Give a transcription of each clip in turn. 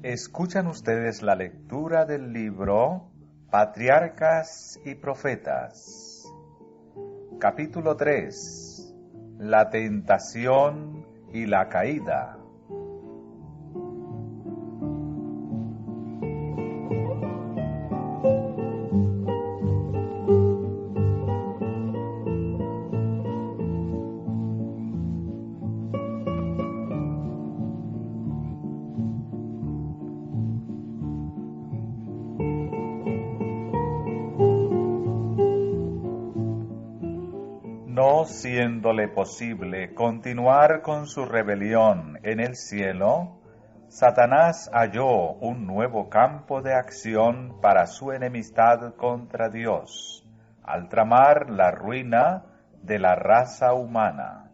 Escuchan ustedes la lectura del libro Patriarcas y Profetas, capítulo 3, la tentación y la caída. No siéndole posible continuar con su rebelión en el cielo, Satanás halló un nuevo campo de acción para su enemistad contra Dios, al tramar la ruina de la raza humana.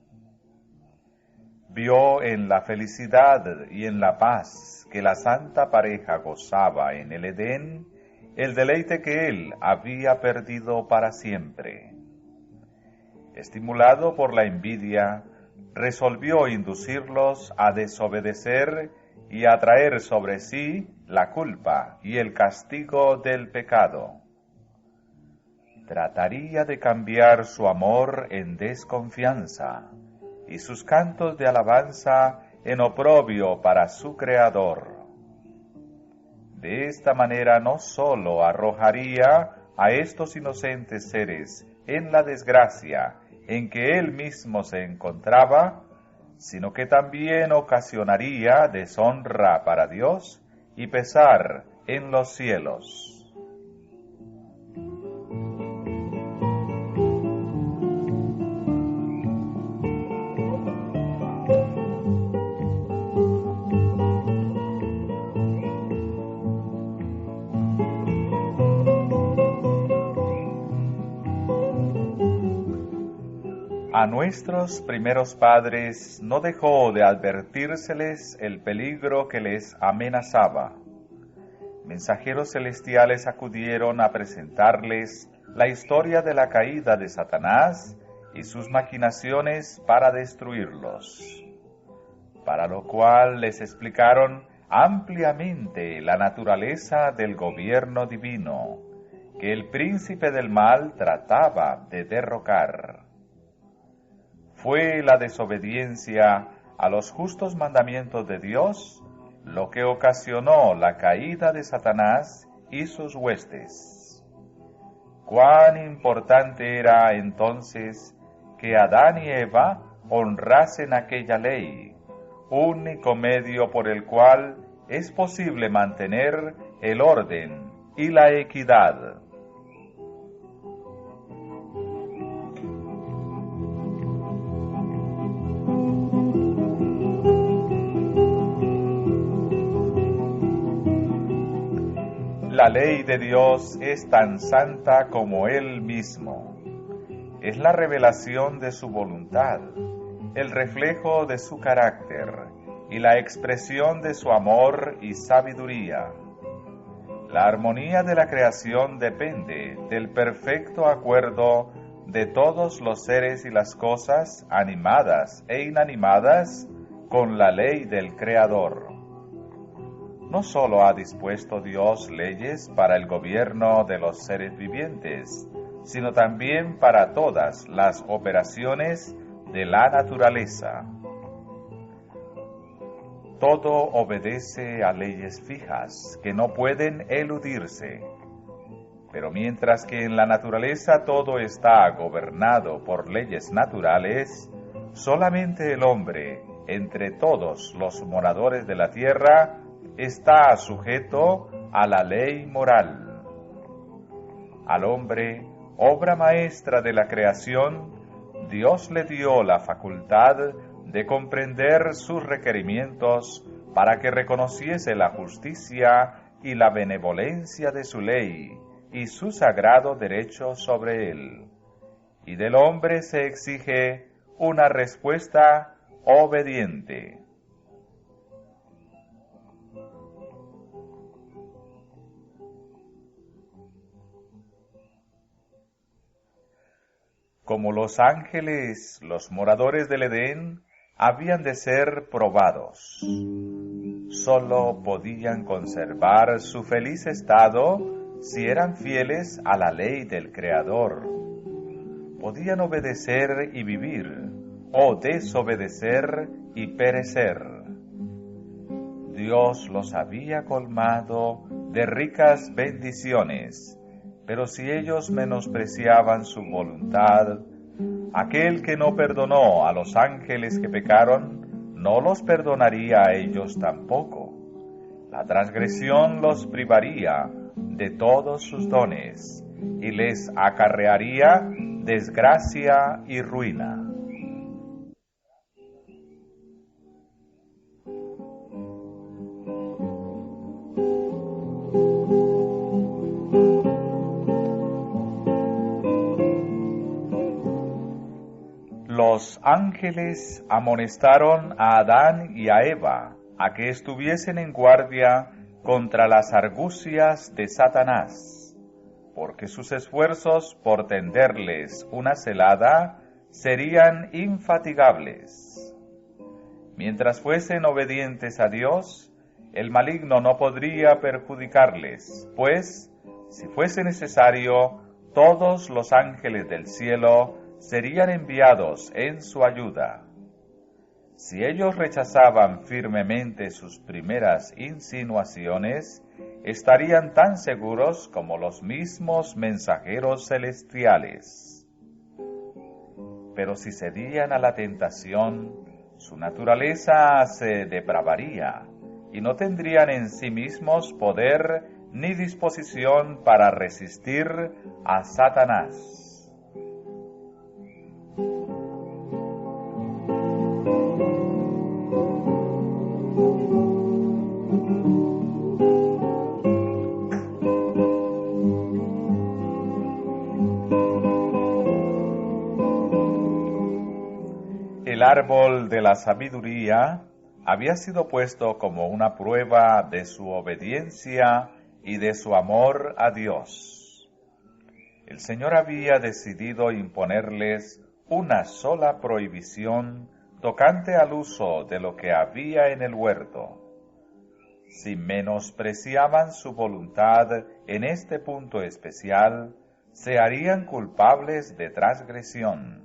Vio en la felicidad y en la paz que la santa pareja gozaba en el Edén el deleite que él había perdido para siempre. Estimulado por la envidia, resolvió inducirlos a desobedecer y a traer sobre sí la culpa y el castigo del pecado. Trataría de cambiar su amor en desconfianza y sus cantos de alabanza en oprobio para su Creador. De esta manera no sólo arrojaría a estos inocentes seres en la desgracia en que él mismo se encontraba, sino que también ocasionaría deshonra para Dios y pesar en los cielos. A nuestros primeros padres no dejó de advertírseles el peligro que les amenazaba. Mensajeros celestiales acudieron a presentarles la historia de la caída de Satanás y sus maquinaciones para destruirlos, para lo cual les explicaron ampliamente la naturaleza del gobierno divino que el príncipe del mal trataba de derrocar. Fue la desobediencia a los justos mandamientos de Dios lo que ocasionó la caída de Satanás y sus huestes. Cuán importante era entonces que Adán y Eva honrasen aquella ley, único medio por el cual es posible mantener el orden y la equidad. La ley de Dios es tan santa como Él mismo. Es la revelación de su voluntad, el reflejo de su carácter y la expresión de su amor y sabiduría. La armonía de la creación depende del perfecto acuerdo de todos los seres y las cosas, animadas e inanimadas, con la ley del Creador. No solo ha dispuesto Dios leyes para el gobierno de los seres vivientes, sino también para todas las operaciones de la naturaleza. Todo obedece a leyes fijas que no pueden eludirse. Pero mientras que en la naturaleza todo está gobernado por leyes naturales, solamente el hombre, entre todos los moradores de la tierra, está sujeto a la ley moral. Al hombre, obra maestra de la creación, Dios le dio la facultad de comprender sus requerimientos para que reconociese la justicia y la benevolencia de su ley y su sagrado derecho sobre él. Y del hombre se exige una respuesta obediente. Como los ángeles, los moradores del Edén habían de ser probados. solo podían conservar su feliz estado si eran fieles a la ley del Creador. Podían obedecer y vivir, o desobedecer y perecer. Dios los había colmado de ricas bendiciones, pero si ellos menospreciaban su voluntad, aquel que no perdonó a los ángeles que pecaron, no los perdonaría a ellos tampoco. La transgresión los privaría de todos sus dones y les acarrearía desgracia y ruina. Los ángeles amonestaron a Adán y a Eva a que estuviesen en guardia contra las argucias de Satanás, porque sus esfuerzos por tenderles una celada serían infatigables. Mientras fuesen obedientes a Dios, el maligno no podría perjudicarles, pues, si fuese necesario, todos los ángeles del cielo serían enviados en su ayuda. Si ellos rechazaban firmemente sus primeras insinuaciones, estarían tan seguros como los mismos mensajeros celestiales. Pero si cedían a la tentación, su naturaleza se depravaría y no tendrían en sí mismos poder ni disposición para resistir a Satanás. El árbol de la sabiduría había sido puesto como una prueba de su obediencia y de su amor a Dios. El Señor había decidido imponerles una sola prohibición tocante al uso de lo que había en el huerto. Si menospreciaban su voluntad en este punto especial, se harían culpables de transgresión.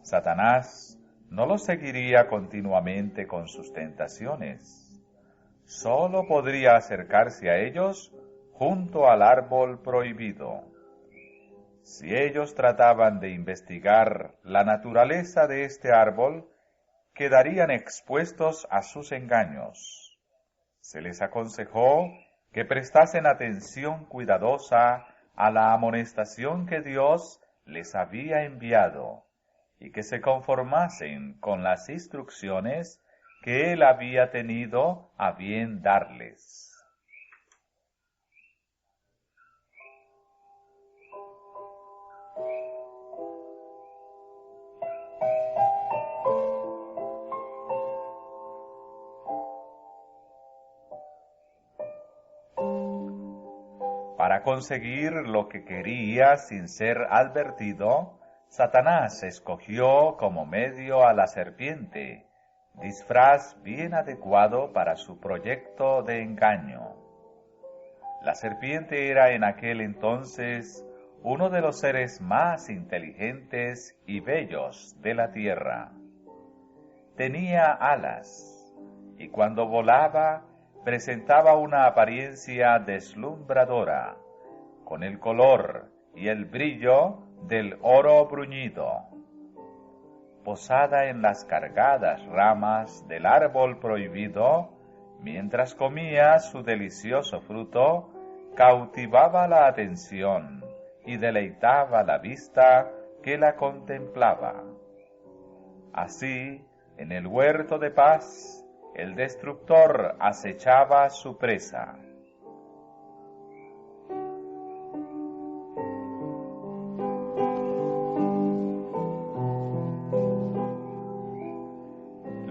Satanás no los seguiría continuamente con sus tentaciones. Solo podría acercarse a ellos junto al árbol prohibido. Si ellos trataban de investigar la naturaleza de este árbol, quedarían expuestos a sus engaños. Se les aconsejó que prestasen atención cuidadosa a la amonestación que Dios les había enviado, y que se conformasen con las instrucciones que Él había tenido a bien darles. Para conseguir lo que quería sin ser advertido, Satanás escogió como medio a la serpiente, disfraz bien adecuado para su proyecto de engaño. La serpiente era en aquel entonces uno de los seres más inteligentes y bellos de la tierra. Tenía alas, y cuando volaba presentaba una apariencia deslumbradora, con el color y el brillo del oro bruñido. Posada en las cargadas ramas del árbol prohibido, mientras comía su delicioso fruto, cautivaba la atención y deleitaba la vista que la contemplaba. Así, en el huerto de paz, el destructor acechaba su presa.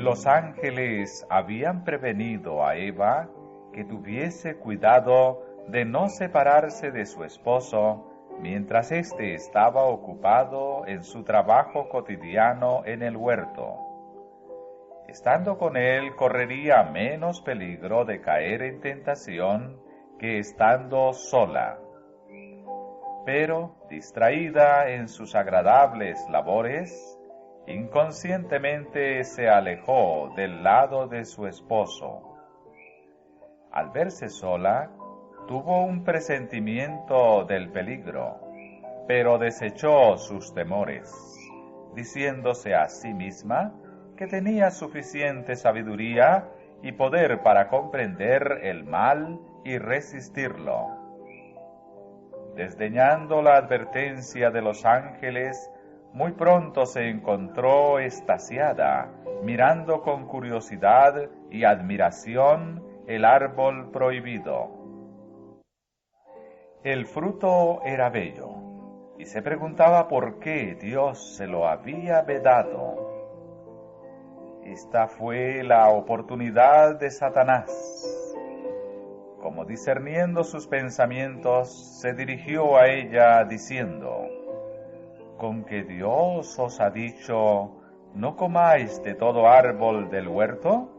Los ángeles habían prevenido a Eva que tuviese cuidado de no separarse de su esposo mientras éste estaba ocupado en su trabajo cotidiano en el huerto. estando con él correría menos peligro de caer en tentación que estando sola. Pero, distraída en sus agradables labores, inconscientemente se alejó del lado de su esposo. Al verse sola, tuvo un presentimiento del peligro, pero desechó sus temores, diciéndose a sí misma que tenía suficiente sabiduría y poder para comprender el mal y resistirlo. Desdeñando la advertencia de los ángeles, muy pronto se encontró extasiada, mirando con curiosidad y admiración el árbol prohibido. El fruto era bello, y se preguntaba por qué Dios se lo había vedado. Esta fue la oportunidad de Satanás. Como discerniendo sus pensamientos, se dirigió a ella diciendo: ¿Con que Dios os ha dicho, no comáis de todo árbol del huerto?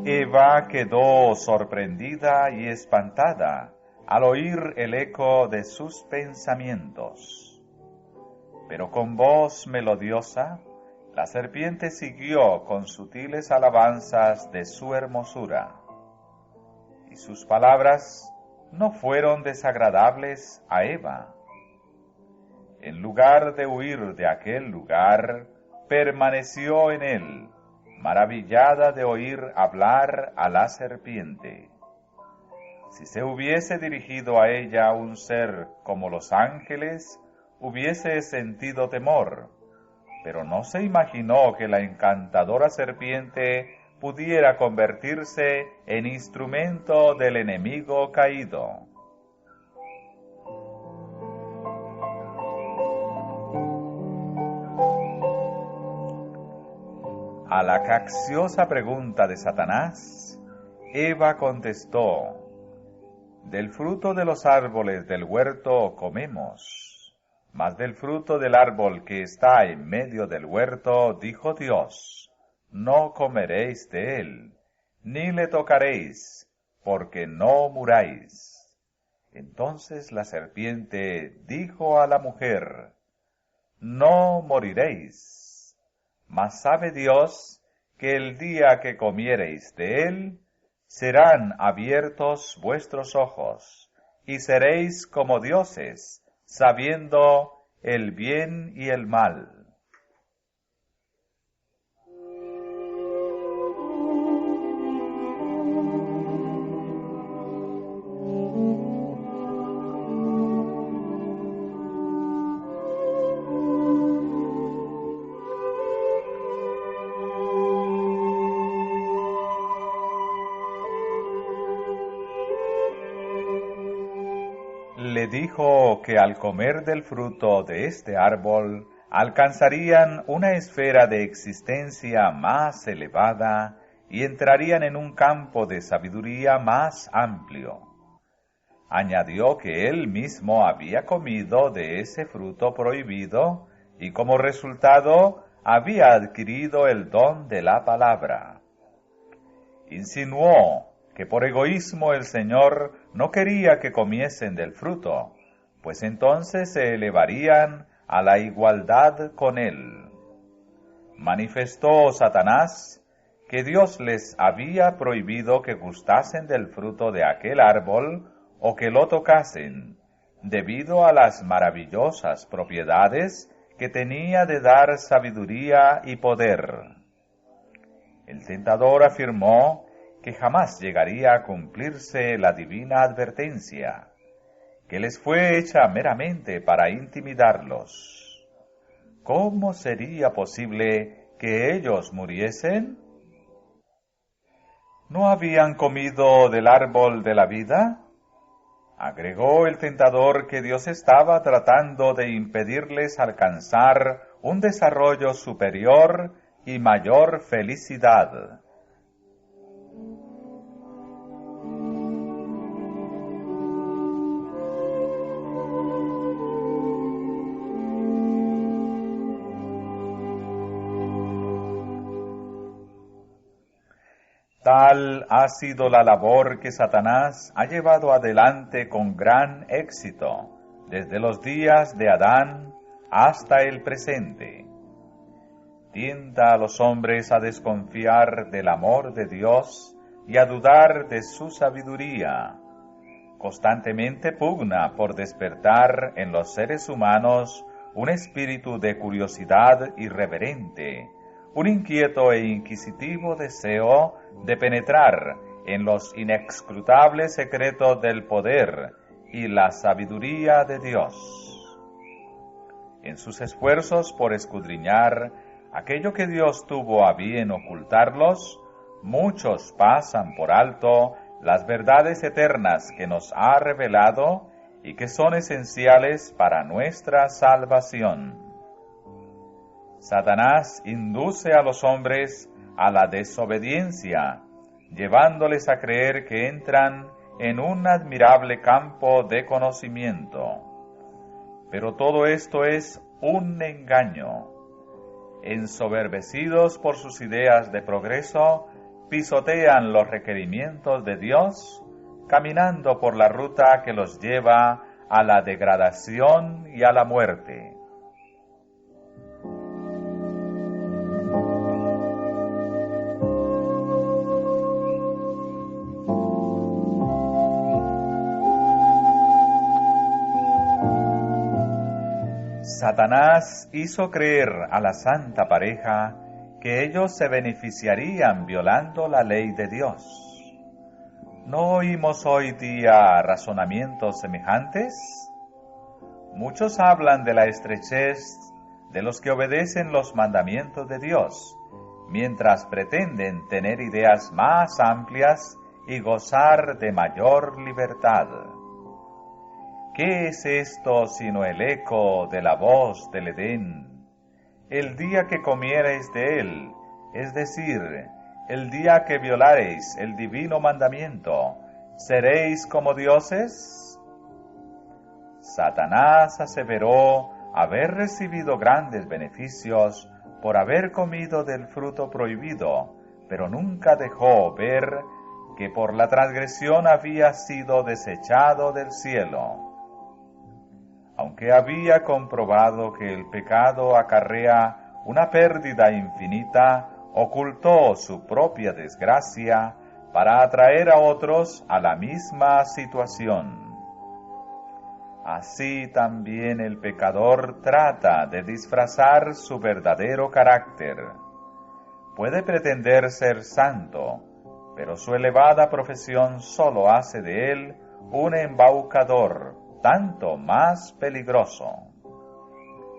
Eva quedó sorprendida y espantada al oír el eco de sus pensamientos. Pero con voz melodiosa, la serpiente siguió con sutiles alabanzas de su hermosura, y sus palabras no fueron desagradables a Eva. En lugar de huir de aquel lugar, permaneció en él, maravillada de oír hablar a la serpiente. Si se hubiese dirigido a ella un ser como los ángeles, hubiese sentido temor, pero no se imaginó que la encantadora serpiente pudiera convertirse en instrumento del enemigo caído. A la cacciosa pregunta de Satanás, Eva contestó: del fruto de los árboles del huerto comemos, mas del fruto del árbol que está en medio del huerto, dijo Dios, no comeréis de él, ni le tocaréis, porque no muráis. Entonces la serpiente dijo a la mujer: no moriréis, mas sabe Dios que el día que comiereis de él, serán abiertos vuestros ojos, y seréis como dioses, sabiendo el bien y el mal. Le dijo que al comer del fruto de este árbol alcanzarían una esfera de existencia más elevada y entrarían en un campo de sabiduría más amplio. Añadió que él mismo había comido de ese fruto prohibido y como resultado había adquirido el don de la palabra. Insinuó que por egoísmo el Señor no quería que comiesen del fruto, pues entonces se elevarían a la igualdad con él. Manifestó Satanás que Dios les había prohibido que gustasen del fruto de aquel árbol o que lo tocasen, debido a las maravillosas propiedades que tenía de dar sabiduría y poder. El tentador afirmó que jamás llegaría a cumplirse la divina advertencia, que les fue hecha meramente para intimidarlos. ¿Cómo sería posible que ellos muriesen? ¿No habían comido del árbol de la vida? Agregó el tentador que Dios estaba tratando de impedirles alcanzar un desarrollo superior y mayor felicidad. Tal ha sido la labor que Satanás ha llevado adelante con gran éxito desde los días de Adán hasta el presente. Tienta a los hombres a desconfiar del amor de Dios y a dudar de su sabiduría. Constantemente pugna por despertar en los seres humanos un espíritu de curiosidad irreverente, un inquieto e inquisitivo deseo de penetrar en los inescrutables secretos del poder y la sabiduría de Dios. En sus esfuerzos por escudriñar aquello que Dios tuvo a bien ocultarlos, muchos pasan por alto las verdades eternas que nos ha revelado y que son esenciales para nuestra salvación. Satanás induce a los hombres a la desobediencia, llevándoles a creer que entran en un admirable campo de conocimiento. Pero todo esto es un engaño. Ensoberbecidos por sus ideas de progreso, pisotean los requerimientos de Dios, caminando por la ruta que los lleva a la degradación y a la muerte. Satanás hizo creer a la santa pareja que ellos se beneficiarían violando la ley de Dios. ¿No oímos hoy día razonamientos semejantes? Muchos hablan de la estrechez de los que obedecen los mandamientos de Dios, mientras pretenden tener ideas más amplias y gozar de mayor libertad. ¿Qué es esto sino el eco de la voz del Edén? El día que comiereis de él, es decir, el día que violareis el divino mandamiento, ¿seréis como dioses? Satanás aseveró haber recibido grandes beneficios por haber comido del fruto prohibido, pero nunca dejó ver que por la transgresión había sido desechado del cielo. Aunque había comprobado que el pecado acarrea una pérdida infinita, ocultó su propia desgracia para atraer a otros a la misma situación. Así también el pecador trata de disfrazar su verdadero carácter. Puede pretender ser santo, pero su elevada profesión solo hace de él un embaucador, tanto más peligroso.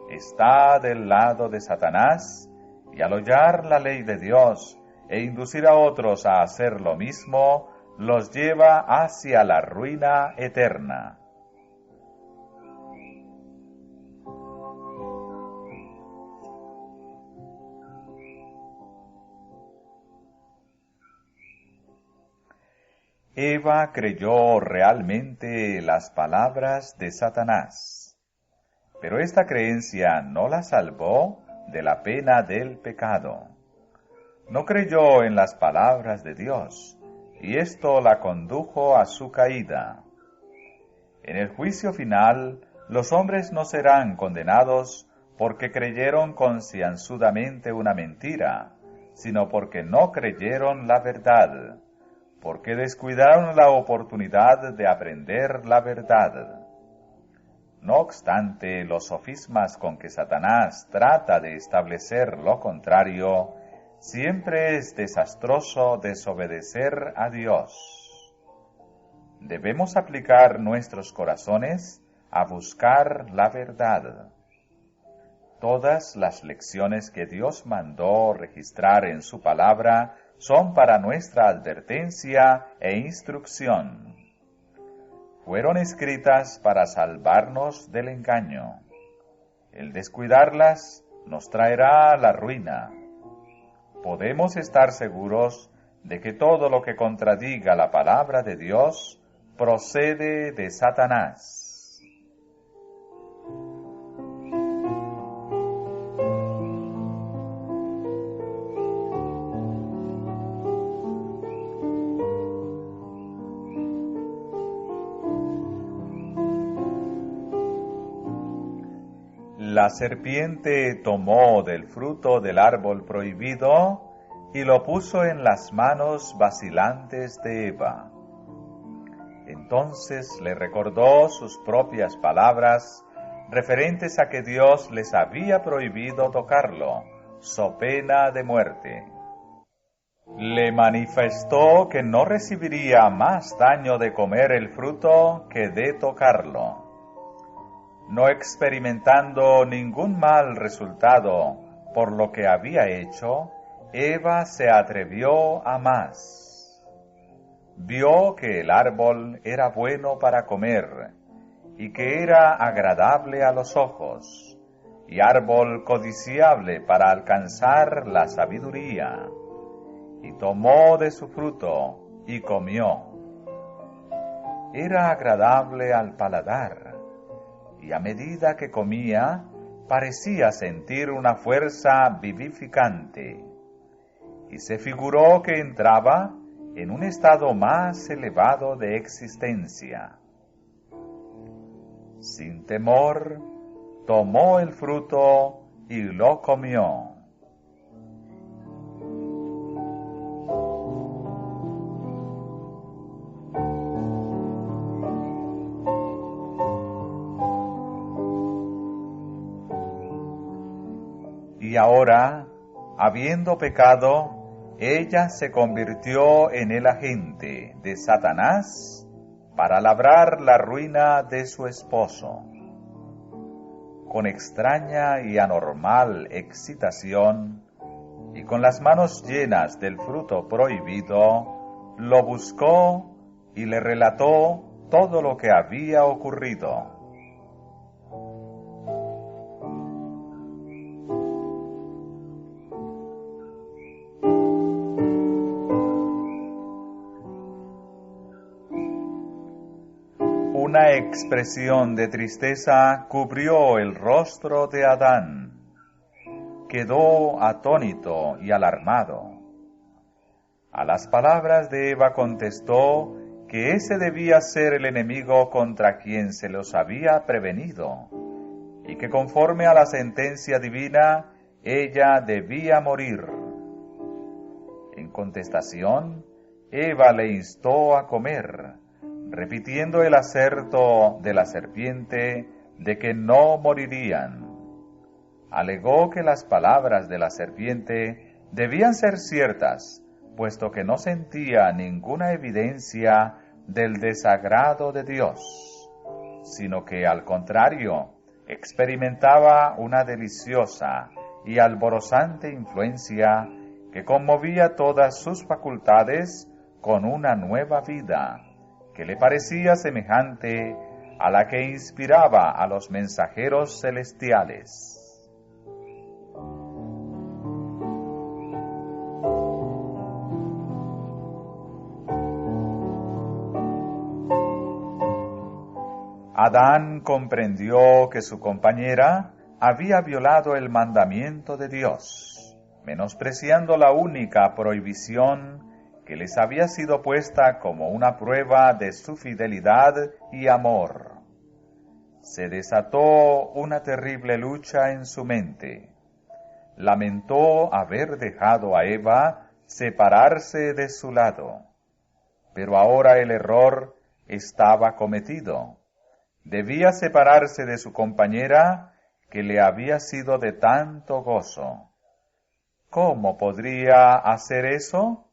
Está del lado de Satanás y al hollar la ley de Dios e inducir a otros a hacer lo mismo, los lleva hacia la ruina eterna. Eva creyó realmente las palabras de Satanás, pero esta creencia no la salvó de la pena del pecado. No creyó en las palabras de Dios, y esto la condujo a su caída. En el juicio final, los hombres no serán condenados porque creyeron concienzudamente una mentira, sino porque no creyeron la verdad, porque descuidaron la oportunidad de aprender la verdad. No obstante, los sofismas con que Satanás trata de establecer lo contrario, siempre es desastroso desobedecer a Dios. Debemos aplicar nuestros corazones a buscar la verdad. Todas las lecciones que Dios mandó registrar en su palabra son para nuestra advertencia e instrucción. Fueron escritas para salvarnos del engaño. El descuidarlas nos traerá la ruina. Podemos estar seguros de que todo lo que contradiga la palabra de Dios procede de Satanás. La serpiente tomó del fruto del árbol prohibido y lo puso en las manos vacilantes de Eva. Entonces le recordó sus propias palabras referentes a que Dios les había prohibido tocarlo, so pena de muerte. Le manifestó que no recibiría más daño de comer el fruto que de tocarlo. No experimentando ningún mal resultado por lo que había hecho, Eva se atrevió a más. Vio que el árbol era bueno para comer y que era agradable a los ojos, y árbol codiciable para alcanzar la sabiduría. Y tomó de su fruto y comió. Era agradable al paladar, y a medida que comía, parecía sentir una fuerza vivificante, y se figuró que entraba en un estado más elevado de existencia. Sin temor, tomó el fruto y lo comió. Y ahora, habiendo pecado, ella se convirtió en el agente de Satanás para labrar la ruina de su esposo. Con extraña y anormal excitación, y con las manos llenas del fruto prohibido, lo buscó y le relató todo lo que había ocurrido. Una expresión de tristeza cubrió el rostro de Adán. Quedó atónito y alarmado. A las palabras de Eva contestó que ese debía ser el enemigo contra quien se los había prevenido, y que conforme a la sentencia divina, ella debía morir. En contestación, Eva le instó a comer, repitiendo el aserto de la serpiente de que no morirían. Alegó que las palabras de la serpiente debían ser ciertas, puesto que no sentía ninguna evidencia del desagrado de Dios, sino que al contrario, experimentaba una deliciosa y alborozante influencia que conmovía todas sus facultades con una nueva vida, que le parecía semejante a la que inspiraba a los mensajeros celestiales. Adán comprendió que su compañera había violado el mandamiento de Dios, menospreciando la única prohibición que les había sido puesta como una prueba de su fidelidad y amor. Se desató una terrible lucha en su mente. Lamentó haber dejado a Eva separarse de su lado, pero ahora el error estaba cometido. Debía separarse de su compañera que le había sido de tanto gozo. ¿Cómo podría hacer eso?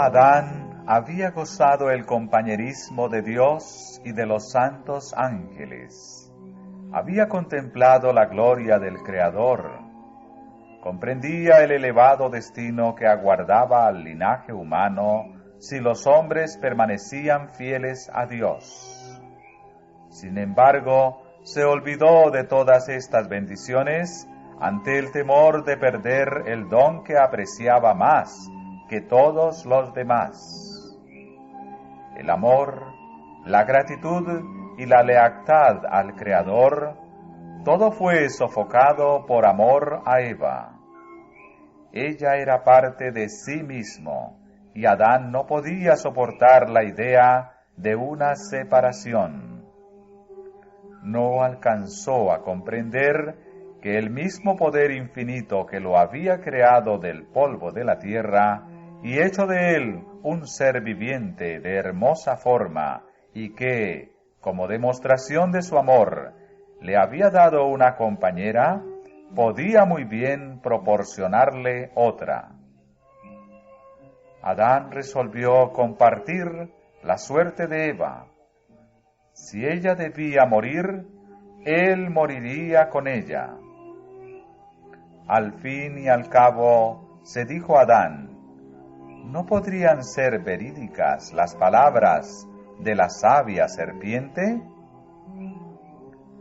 Adán había gozado el compañerismo de Dios y de los santos ángeles. Había contemplado la gloria del Creador. Comprendía el elevado destino que aguardaba al linaje humano si los hombres permanecían fieles a Dios. Sin embargo, se olvidó de todas estas bendiciones ante el temor de perder el don que apreciaba más que todos los demás. El amor, la gratitud y la lealtad al Creador, todo fue sofocado por amor a Eva. Ella era parte de sí mismo, y Adán no podía soportar la idea de una separación. No alcanzó a comprender que el mismo poder infinito que lo había creado del polvo de la tierra y hecho de él un ser viviente de hermosa forma, y que, como demostración de su amor, le había dado una compañera, podía muy bien proporcionarle otra. Adán resolvió compartir la suerte de Eva. Si ella debía morir, él moriría con ella. Al fin y al cabo, se dijo Adán, ¿no podrían ser verídicas las palabras de la sabia serpiente?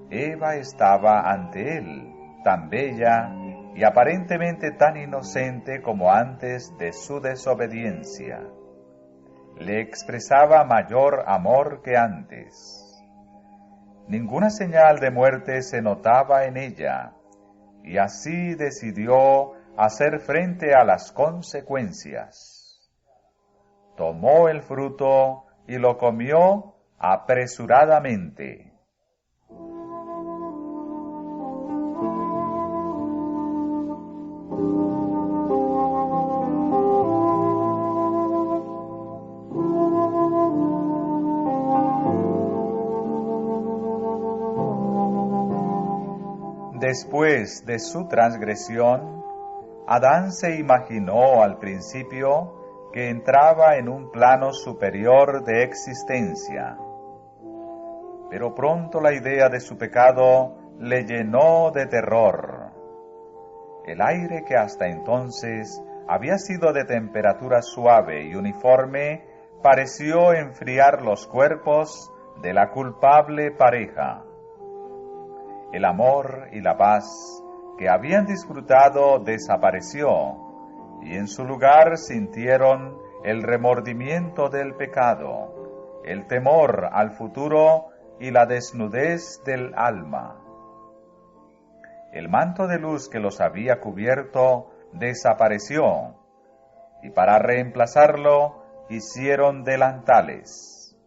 Eva estaba ante él, tan bella y aparentemente tan inocente como antes de su desobediencia. Le expresaba mayor amor que antes. Ninguna señal de muerte se notaba en ella, y así decidió hacer frente a las consecuencias. Tomó el fruto y lo comió apresuradamente. Después de su transgresión, Adán se imaginó al principio que entraba en un plano superior de existencia. Pero pronto la idea de su pecado le llenó de terror. El aire que hasta entonces había sido de temperatura suave y uniforme pareció enfriar los cuerpos de la culpable pareja. El amor y la paz que habían disfrutado desapareció, y en su lugar sintieron el remordimiento del pecado, el temor al futuro y la desnudez del alma. El manto de luz que los había cubierto desapareció, y para reemplazarlo hicieron delantales,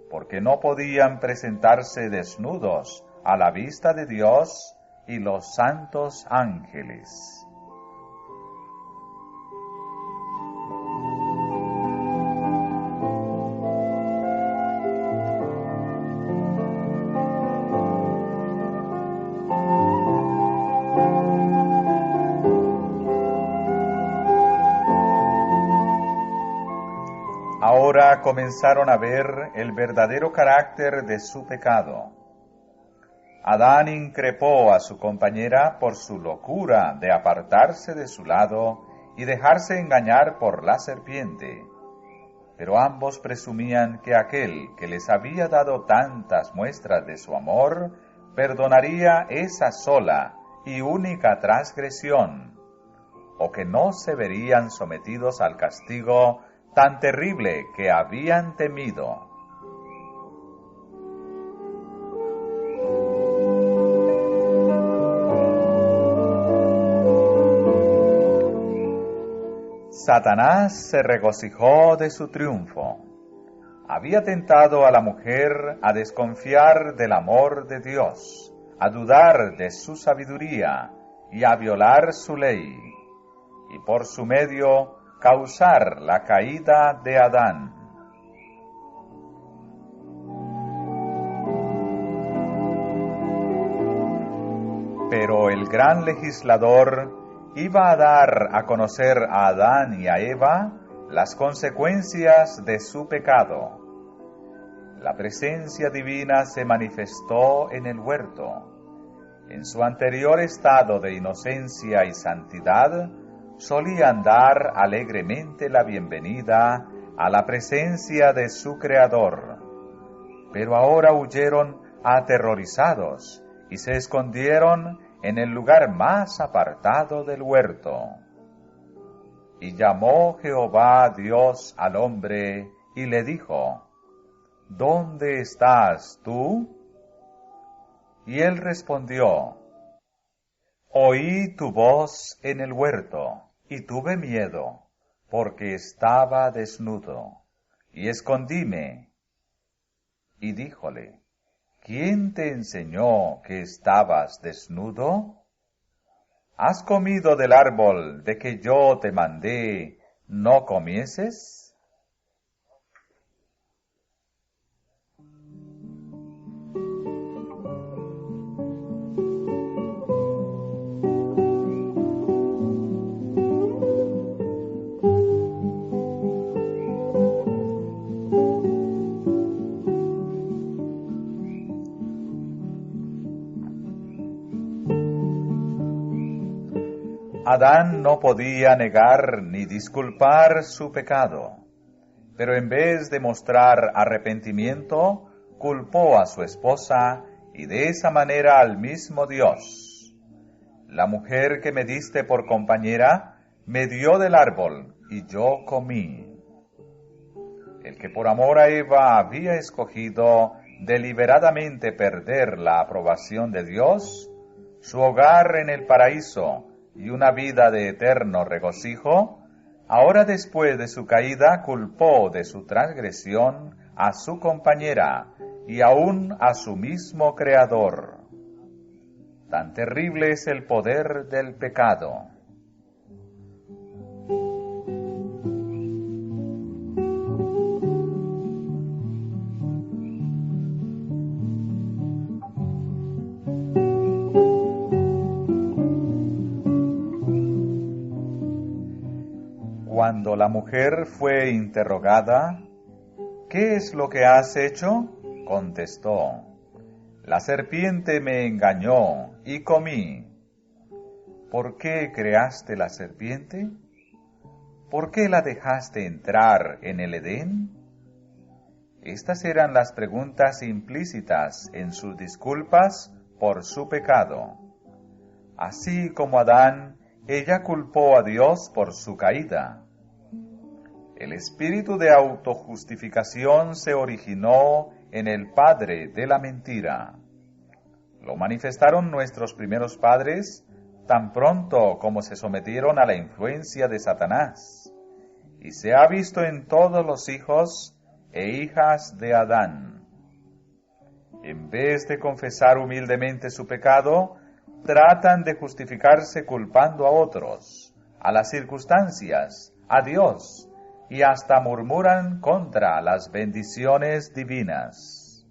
porque no podían presentarse desnudos a la vista de Dios y los santos ángeles. Ahora comenzaron a ver el verdadero carácter de su pecado. Adán increpó a su compañera por su locura de apartarse de su lado y dejarse engañar por la serpiente. Pero ambos presumían que aquel que les había dado tantas muestras de su amor perdonaría esa sola y única transgresión, o que no se verían sometidos al castigo tan terrible que habían temido. Satanás se regocijó de su triunfo. Había tentado a la mujer a desconfiar del amor de Dios, a dudar de su sabiduría y a violar su ley, y por su medio causar la caída de Adán. Pero el gran legislador iba a dar a conocer a Adán y a Eva las consecuencias de su pecado. La presencia divina se manifestó en el huerto. En su anterior estado de inocencia y santidad, solían dar alegremente la bienvenida a la presencia de su Creador. Pero ahora huyeron aterrorizados y se escondieron en el lugar más apartado del huerto. Y llamó Jehová Dios al hombre, y le dijo, ¿dónde estás tú? Y él respondió, oí tu voz en el huerto, y tuve miedo, porque estaba desnudo, y escondíme. Y díjole, ¿quién te enseñó que estabas desnudo? ¿Has comido del árbol de que yo te mandé, no comieses? Adán no podía negar ni disculpar su pecado, pero en vez de mostrar arrepentimiento, culpó a su esposa y de esa manera al mismo Dios. La mujer que me diste por compañera me dio del árbol y yo comí. El que por amor a Eva había escogido deliberadamente perder la aprobación de Dios, su hogar en el paraíso y una vida de eterno regocijo, ahora después de su caída culpó de su transgresión a su compañera y aún a su mismo Creador. Tan terrible es el poder del pecado. Cuando la mujer fue interrogada, ¿qué es lo que has hecho? Contestó, la serpiente me engañó y comí. ¿Por qué creaste la serpiente? ¿Por qué la dejaste entrar en el Edén? Estas eran las preguntas implícitas en sus disculpas por su pecado. Así como Adán, ella culpó a Dios por su caída. El espíritu de autojustificación se originó en el padre de la mentira. Lo manifestaron nuestros primeros padres tan pronto como se sometieron a la influencia de Satanás, y se ha visto en todos los hijos e hijas de Adán. En vez de confesar humildemente su pecado, tratan de justificarse culpando a otros, a las circunstancias, a Dios, y hasta murmuran contra las bendiciones divinas.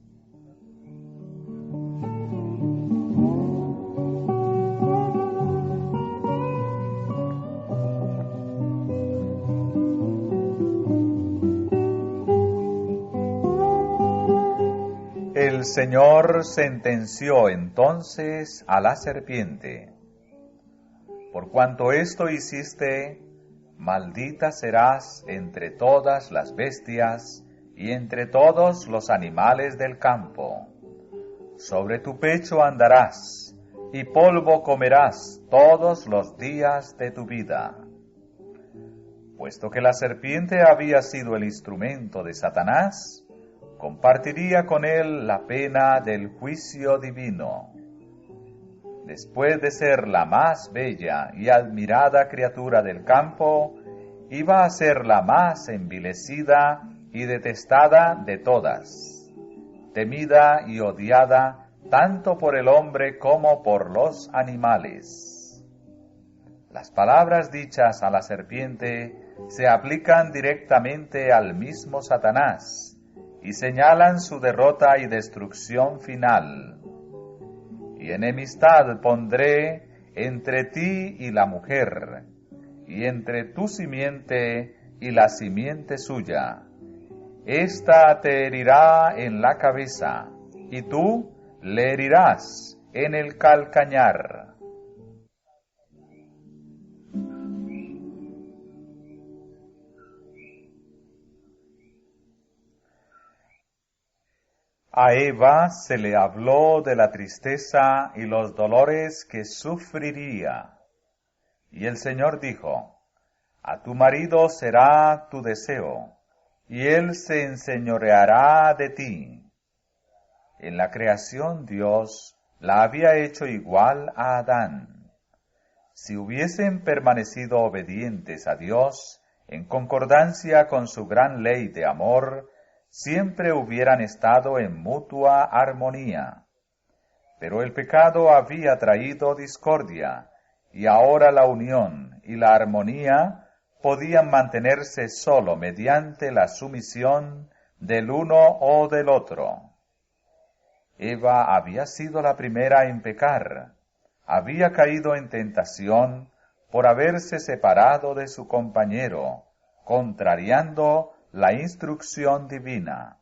El Señor sentenció entonces a la serpiente, por cuanto esto hiciste, maldita serás entre todas las bestias y entre todos los animales del campo. Sobre tu pecho andarás, y polvo comerás todos los días de tu vida. Puesto que la serpiente había sido el instrumento de Satanás, compartiría con él la pena del juicio divino. Después de ser la más bella y admirada criatura del campo, iba a ser la más envilecida y detestada de todas, temida y odiada tanto por el hombre como por los animales. Las palabras dichas a la serpiente se aplican directamente al mismo Satanás y señalan su derrota y destrucción final. Y enemistad pondré entre ti y la mujer, y entre tu simiente y la simiente suya. Esta te herirá en la cabeza, y tú le herirás en el calcañar. A Eva se le habló de la tristeza y los dolores que sufriría. Y el Señor dijo, a tu marido será tu deseo, y él se enseñoreará de ti. En la creación Dios la había hecho igual a Adán. Si hubiesen permanecido obedientes a Dios, en concordancia con su gran ley de amor, siempre hubieran estado en mutua armonía. Pero el pecado había traído discordia, y ahora la unión y la armonía podían mantenerse sólo mediante la sumisión del uno o del otro. Eva había sido la primera en pecar, había caído en tentación por haberse separado de su compañero, contrariando la instrucción divina.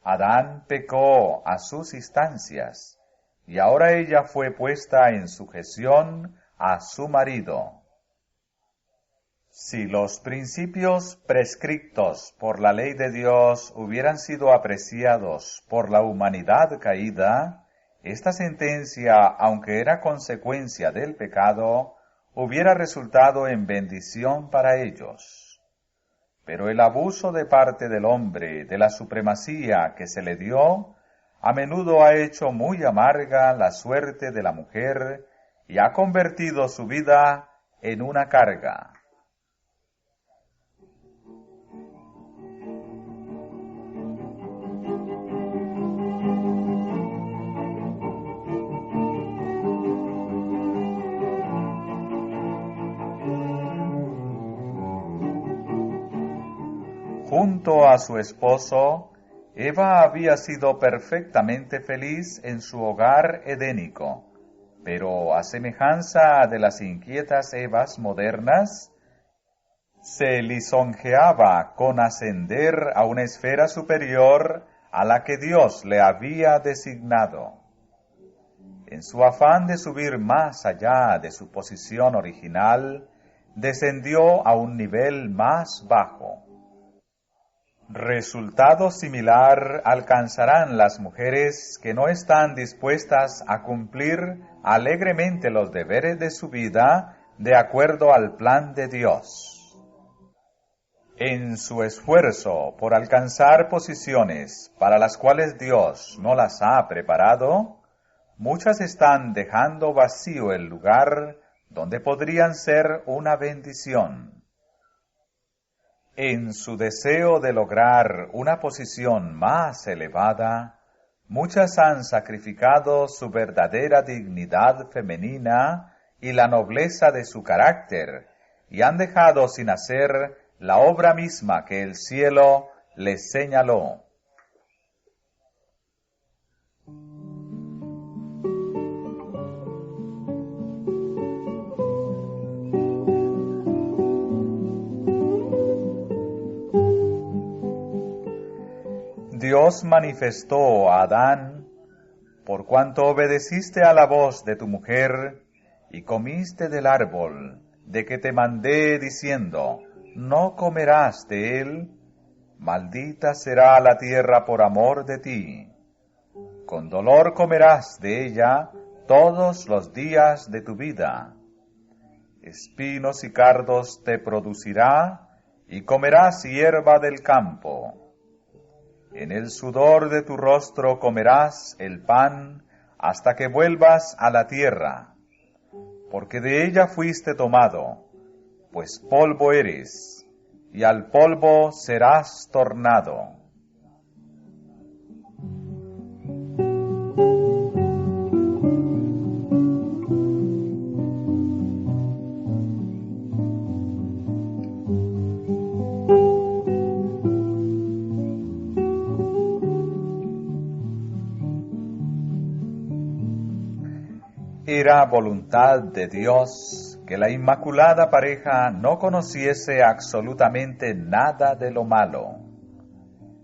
Adán pecó a sus instancias, y ahora ella fue puesta en sujeción a su marido. Si los principios prescriptos por la ley de Dios hubieran sido apreciados por la humanidad caída, esta sentencia, aunque era consecuencia del pecado, hubiera resultado en bendición para ellos. Pero el abuso de parte del hombre de la supremacía que se le dio, a menudo ha hecho muy amarga la suerte de la mujer y ha convertido su vida en una carga. Junto a su esposo, Eva había sido perfectamente feliz en su hogar edénico, pero a semejanza de las inquietas Evas modernas, se lisonjeaba con ascender a una esfera superior a la que Dios le había designado. En su afán de subir más allá de su posición original, descendió a un nivel más bajo. Resultado similar alcanzarán las mujeres que no están dispuestas a cumplir alegremente los deberes de su vida de acuerdo al plan de Dios. En su esfuerzo por alcanzar posiciones para las cuales Dios no las ha preparado, muchas están dejando vacío el lugar donde podrían ser una bendición. En su deseo de lograr una posición más elevada, muchas han sacrificado su verdadera dignidad femenina y la nobleza de su carácter, y han dejado sin hacer la obra misma que el cielo les señaló. Dios manifestó a Adán, por cuanto obedeciste a la voz de tu mujer, y comiste del árbol, de que te mandé diciendo, no comerás de él, maldita será la tierra por amor de ti. Con dolor comerás de ella todos los días de tu vida. Espinos y cardos te producirá, y comerás hierba del campo. En el sudor de tu rostro comerás el pan hasta que vuelvas a la tierra, porque de ella fuiste tomado, pues polvo eres, y al polvo serás tornado. Era voluntad de Dios que la inmaculada pareja no conociese absolutamente nada de lo malo.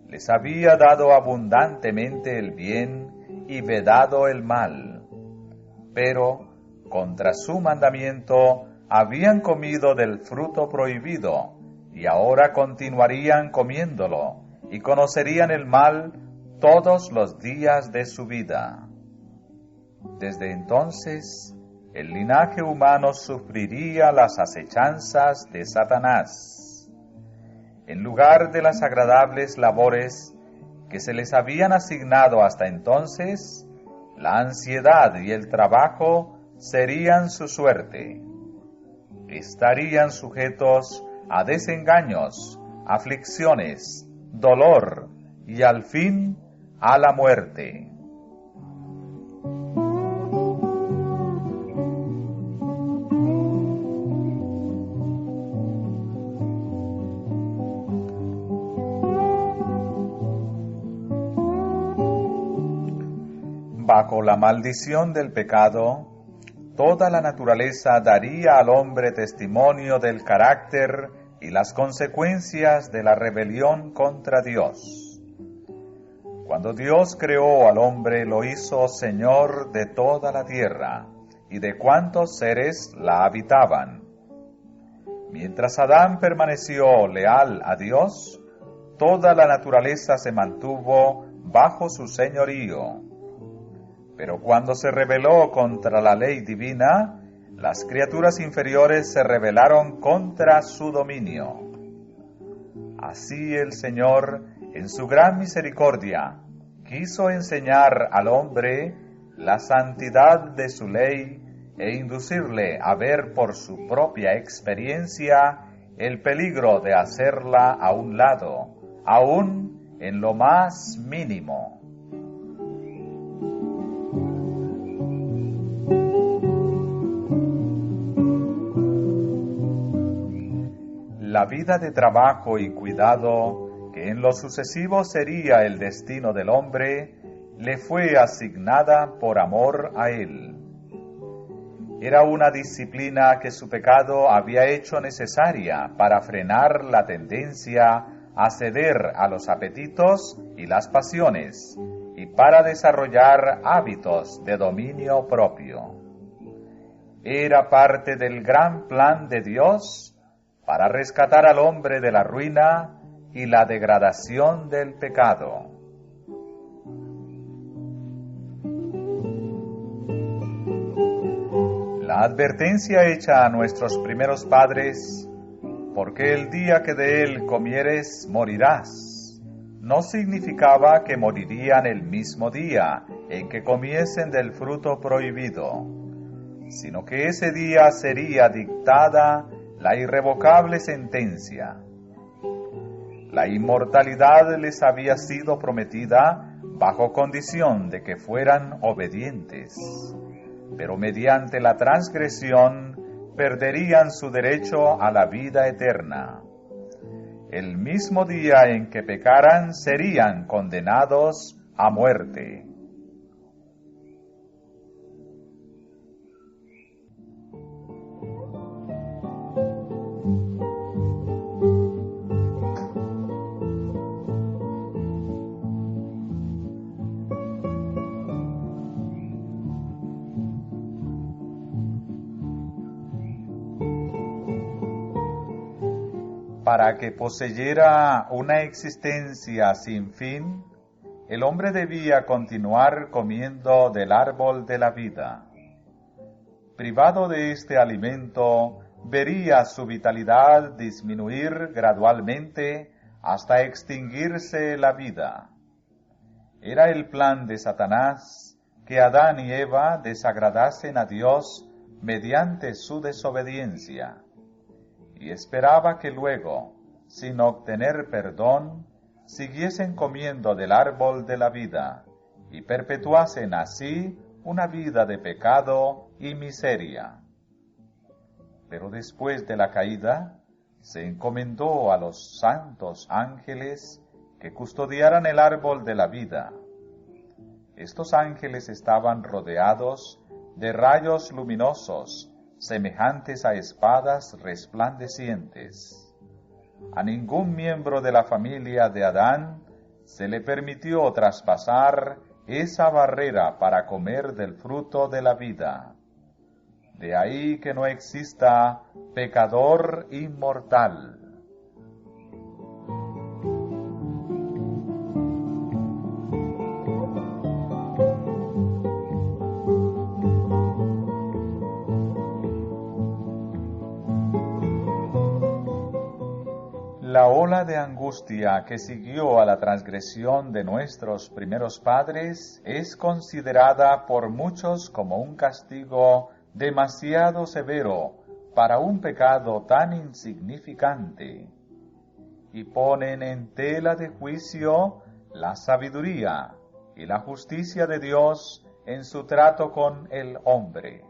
Les había dado abundantemente el bien y vedado el mal, pero contra su mandamiento habían comido del fruto prohibido y ahora continuarían comiéndolo y conocerían el mal todos los días de su vida. Desde entonces, el linaje humano sufriría las acechanzas de Satanás. En lugar de las agradables labores que se les habían asignado hasta entonces, la ansiedad y el trabajo serían su suerte. Estarían sujetos a desengaños, aflicciones, dolor y al fin a la muerte. Bajo la maldición del pecado, toda la naturaleza daría al hombre testimonio del carácter y las consecuencias de la rebelión contra Dios. Cuando Dios creó al hombre, lo hizo Señor de toda la tierra y de cuantos seres la habitaban. Mientras Adán permaneció leal a Dios, toda la naturaleza se mantuvo bajo su señorío. Pero cuando se rebeló contra la ley divina, las criaturas inferiores se rebelaron contra su dominio. Así el Señor, en su gran misericordia, quiso enseñar al hombre la santidad de su ley e inducirle a ver por su propia experiencia el peligro de hacerla a un lado, aún en lo más mínimo. La vida de trabajo y cuidado, que en lo sucesivo sería el destino del hombre, le fue asignada por amor a él. Era una disciplina que su pecado había hecho necesaria para frenar la tendencia a ceder a los apetitos y las pasiones, y para desarrollar hábitos de dominio propio. Era parte del gran plan de Dios para rescatar al hombre de la ruina y la degradación del pecado. La advertencia hecha a nuestros primeros padres, porque el día que de él comieres morirás, no significaba que morirían el mismo día en que comiesen del fruto prohibido, sino que ese día sería dictada la irrevocable sentencia. La inmortalidad les había sido prometida bajo condición de que fueran obedientes, pero mediante la transgresión perderían su derecho a la vida eterna. El mismo día en que pecaran serían condenados a muerte. Para que poseyera una existencia sin fin, el hombre debía continuar comiendo del árbol de la vida. Privado de este alimento, vería su vitalidad disminuir gradualmente hasta extinguirse la vida. Era el plan de Satanás que Adán y Eva desagradasen a Dios mediante su desobediencia, y esperaba que luego, sin obtener perdón, siguiesen comiendo del árbol de la vida y perpetuasen así una vida de pecado y miseria. Pero después de la caída, se encomendó a los santos ángeles que custodiaran el árbol de la vida. Estos ángeles estaban rodeados de rayos luminosos, semejantes a espadas resplandecientes. A ningún miembro de la familia de Adán se le permitió traspasar esa barrera para comer del fruto de la vida. De ahí que no exista pecador inmortal. ola de angustia que siguió a la transgresión de nuestros primeros padres es considerada por muchos como un castigo demasiado severo para un pecado tan insignificante, y ponen en tela de juicio la sabiduría y la justicia de Dios en su trato con el hombre.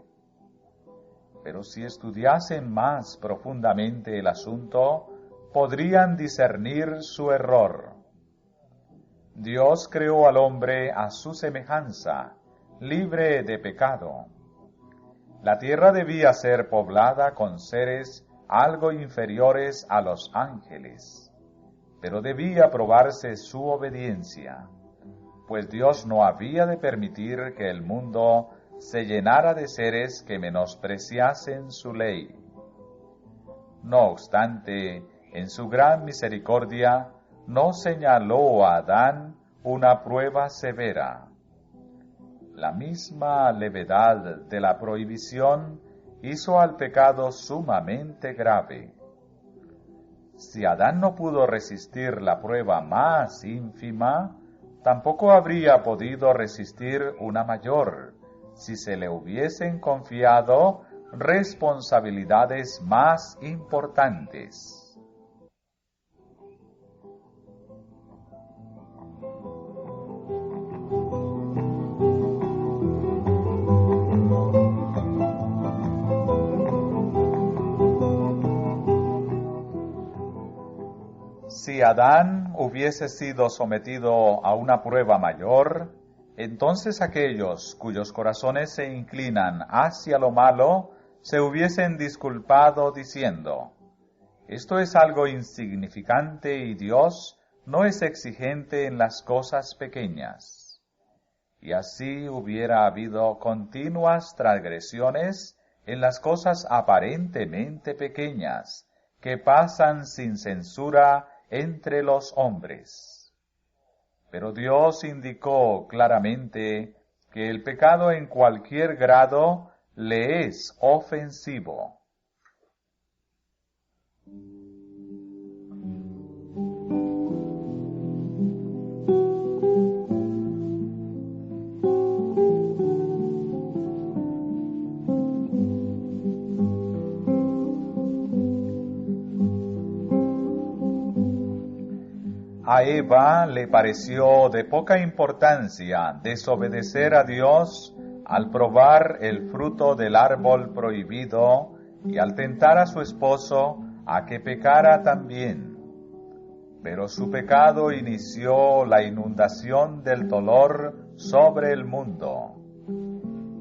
Pero si estudiasen más profundamente el asunto, podrían discernir su error. Dios creó al hombre a su semejanza, libre de pecado. La tierra debía ser poblada con seres algo inferiores a los ángeles, pero debía probarse su obediencia, pues Dios no había de permitir que el mundo se llenara de seres que menospreciasen su ley. No obstante, en su gran misericordia, no señaló a Adán una prueba severa. La misma levedad de la prohibición hizo al pecado sumamente grave. Si Adán no pudo resistir la prueba más ínfima, tampoco habría podido resistir una mayor, si se le hubiesen confiado responsabilidades más importantes. Si Adán hubiese sido sometido a una prueba mayor, entonces aquellos cuyos corazones se inclinan hacia lo malo se hubiesen disculpado diciendo: esto es algo insignificante y Dios no es exigente en las cosas pequeñas. Y así hubiera habido continuas transgresiones en las cosas aparentemente pequeñas, que pasan sin censura entre los hombres. Pero Dios indicó claramente que el pecado en cualquier grado le es ofensivo. A Eva le pareció de poca importancia desobedecer a Dios al probar el fruto del árbol prohibido y al tentar a su esposo a que pecara también. Pero su pecado inició la inundación del dolor sobre el mundo.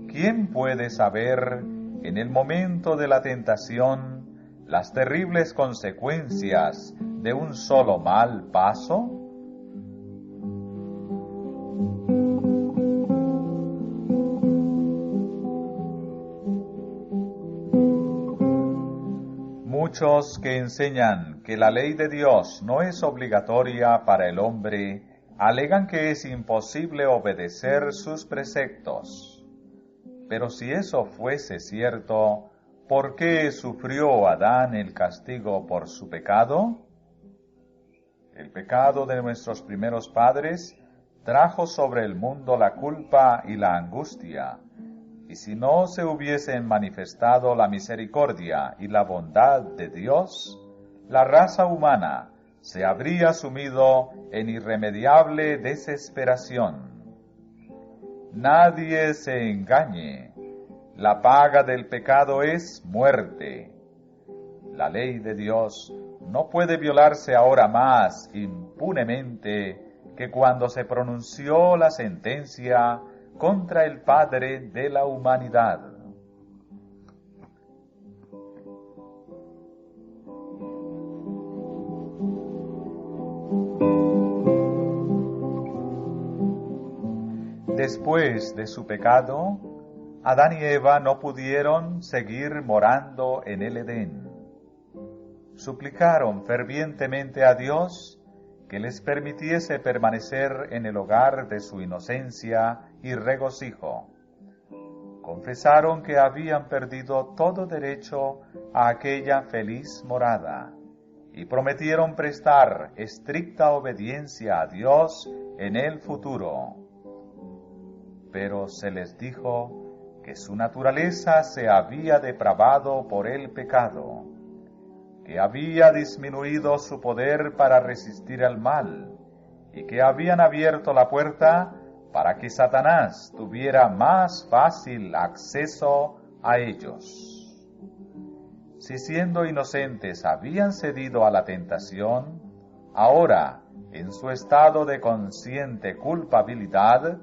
¿Quién puede saber en el momento de la tentación las terribles consecuencias de un solo mal paso? Muchos que enseñan que la ley de Dios no es obligatoria para el hombre, alegan que es imposible obedecer sus preceptos. Pero si eso fuese cierto, ¿por qué sufrió Adán el castigo por su pecado? El pecado de nuestros primeros padres trajo sobre el mundo la culpa y la angustia, y si no se hubiesen manifestado la misericordia y la bondad de Dios, la raza humana se habría sumido en irremediable desesperación. Nadie se engañe, la paga del pecado es muerte. La ley de Dios no puede violarse ahora más impunemente que cuando se pronunció la sentencia contra el Padre de la humanidad. Después de su pecado, Adán y Eva no pudieron seguir morando en el Edén. Suplicaron fervientemente a Dios que les permitiese permanecer en el hogar de su inocencia y regocijo. Confesaron que habían perdido todo derecho a aquella feliz morada y prometieron prestar estricta obediencia a Dios en el futuro. Pero se les dijo que su naturaleza se había depravado por el pecado, que había disminuido su poder para resistir al mal, y que habían abierto la puerta para que Satanás tuviera más fácil acceso a ellos. Si siendo inocentes habían cedido a la tentación, ahora, en su estado de consciente culpabilidad,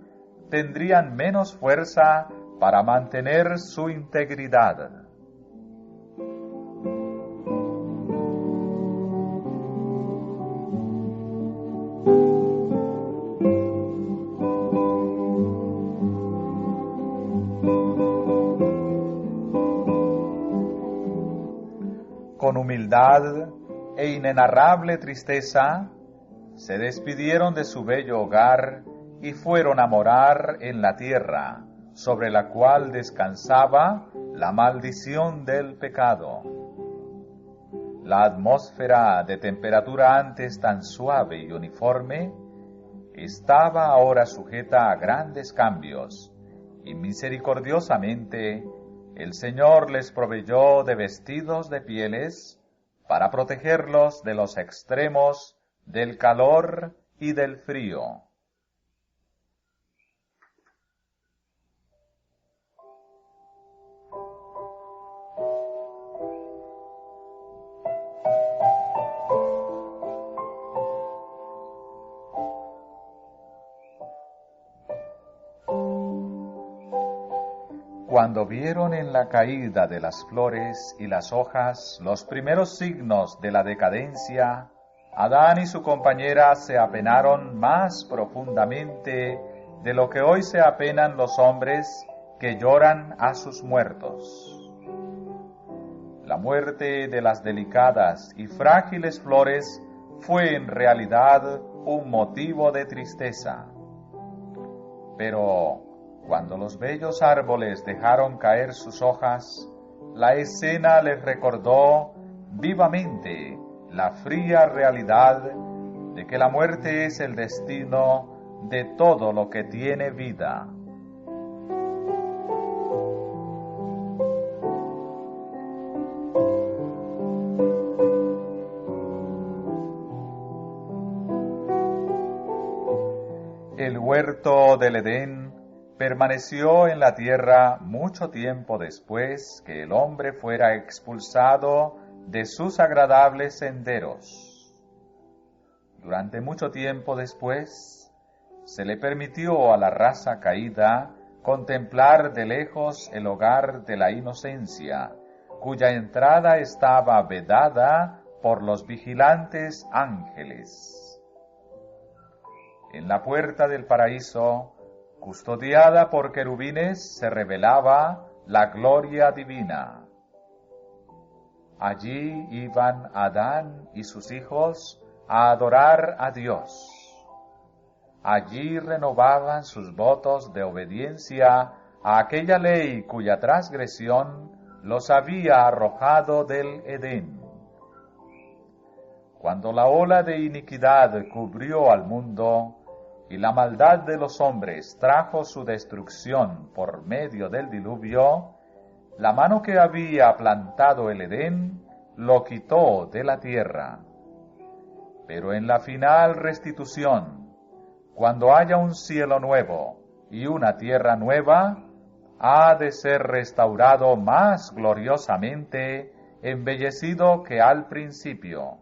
tendrían menos fuerza para mantener su integridad. Con humildad e inenarrable tristeza, se despidieron de su bello hogar y fueron a morar en la tierra, sobre la cual descansaba la maldición del pecado. La atmósfera de temperatura antes tan suave y uniforme, estaba ahora sujeta a grandes cambios, y misericordiosamente el Señor les proveyó de vestidos de pieles para protegerlos de los extremos del calor y del frío. Cuando vieron en la caída de las flores y las hojas los primeros signos de la decadencia, Adán y su compañera se apenaron más profundamente de lo que hoy se apenan los hombres que lloran a sus muertos. La muerte de las delicadas y frágiles flores fue en realidad un motivo de tristeza. Pero cuando los bellos árboles dejaron caer sus hojas, la escena les recordó vivamente la fría realidad de que la muerte es el destino de todo lo que tiene vida. El huerto del Edén permaneció en la tierra mucho tiempo después que el hombre fuera expulsado de sus agradables senderos. Durante mucho tiempo después, se le permitió a la raza caída contemplar de lejos el hogar de la inocencia, cuya entrada estaba vedada por los vigilantes ángeles. En la puerta del paraíso, custodiada por querubines, se revelaba la gloria divina. Allí iban Adán y sus hijos a adorar a Dios. Allí renovaban sus votos de obediencia a aquella ley cuya transgresión los había arrojado del Edén. Cuando la ola de iniquidad cubrió al mundo, y la maldad de los hombres trajo su destrucción por medio del diluvio, la mano que había plantado el Edén lo quitó de la tierra. Pero en la final restitución, cuando haya un cielo nuevo y una tierra nueva, ha de ser restaurado más gloriosamente, embellecido que al principio.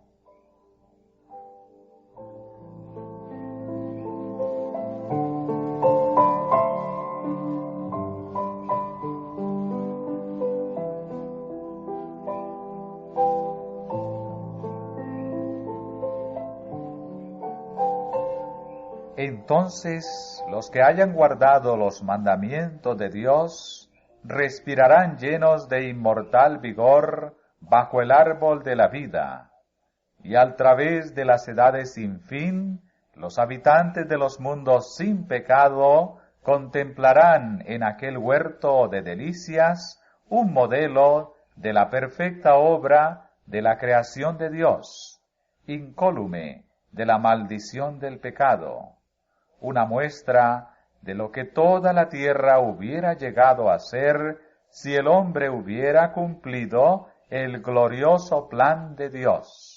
Entonces los que hayan guardado los mandamientos de Dios respirarán llenos de inmortal vigor bajo el árbol de la vida, y al través de las edades sin fin, los habitantes de los mundos sin pecado contemplarán en aquel huerto de delicias un modelo de la perfecta obra de la creación de Dios, incólume de la maldición del pecado, una muestra de lo que toda la tierra hubiera llegado a ser si el hombre hubiera cumplido el glorioso plan de Dios.